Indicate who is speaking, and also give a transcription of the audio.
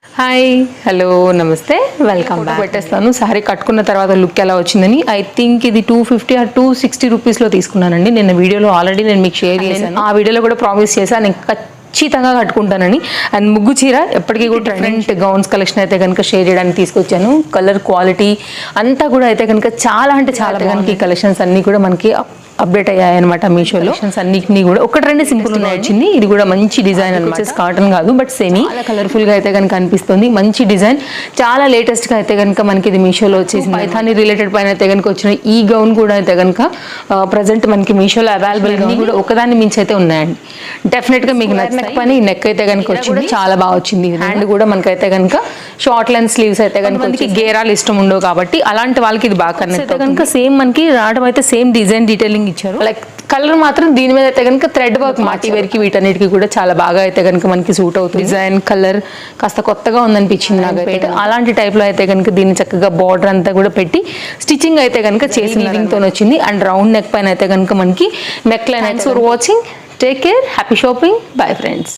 Speaker 1: Hi hello నమస్తే welcome back. పెట్టేస్తాను sorry కట్టుకున్న తర్వాత లుక్ ఎలా వచ్చిందని. ఐ థింక్ ఇది 250 ఆర్ 260 రూపీస్లో తీసుకున్నానండి. నిన్న వీడియోలో ఆల్రెడీ నేను మీకు షేర్ చేశాను. ఆ వీడియోలో కూడా ప్రామిస్ చేశాను నేను ఖచ్చితంగా కట్టుకుంటానని. అండ్ ముగ్గు చీర ఎప్పటికీ కూడా డిఫరెంట్ గౌన్స్ కలెక్షన్ అయితే కనుక షేర్ చేయడానికి తీసుకొచ్చాను. కలర్ క్వాలిటీ అంతా కూడా అయితే కనుక చాలా అంటే చాలా కనుక ఈ కలెక్షన్స్ అన్నీ కూడా మనకి అప్డేట్ అయ్యాయి అనమాట మీషోలో. అన్నిటిని కూడా ఒకటి రెండు సింపుల్ వచ్చింది. ఇది కూడా మంచి డిజైన్ అనమాట, కాటన్ కాదు బట్ సెమీ చాలా కలర్ఫుల్ గా అయితే కనుక అనిపిస్తుంది. మంచి డిజైన్, చాలా లేటెస్ట్ గా అయితే కనుక మనకి ఇది మీషోలో వచ్చేసి పైథాని రిలేటెడ్ పైన అయితే కనుక వచ్చిన ఈ గౌన్ కూడా అయితే కనుక ప్రజెంట్ మనకి మీషోలో అవైలబుల్ గా కూడా ఒకదాన్ని మించి అయితే ఉన్నాయండి. డెఫినెట్ గా మీకు నెక్ పని నెక్ అయితే కనుక వచ్చింది, చాలా బాగా వచ్చింది. హ్యాండ్ కూడా మనకైతే కనుక షార్ట్ లెంత్ స్లీవ్స్ అయితే కనుక మనకి గేరాలు ఇష్టం ఉండవు కాబట్టి అలాంటి వాళ్ళకి ఇది బాగా కనెక్ట్ కనుక సేమ్ మనకి రావడం అయితే సేమ్ డిజైన్ డీటెయిలింగ్ ఇచ్చారు. లైక్ కలర్ మాత్రం దీని మీద అయితే కనుక థ్రెడ్ వర్క్ మాటి వేర్కి వీటన్నిటికి కూడా చాలా బాగా అయితే కనుక మనకి సూట్ అవుతుంది. డిజైన్ కలర్ కాస్త కొత్తగా ఉందనిపించింది నాకైతే. అలాంటి టైప్ లో అయితే కనుక దీన్ని చక్కగా బార్డర్ అంతా కూడా పెట్టి స్టిచ్చింగ్ అయితే కనుక చేసిన తో వచ్చింది. అండ్ రౌండ్ నెక్ పైన అయితే కనుక మనకి neck line. So watching, take care, happy shopping, bye friends.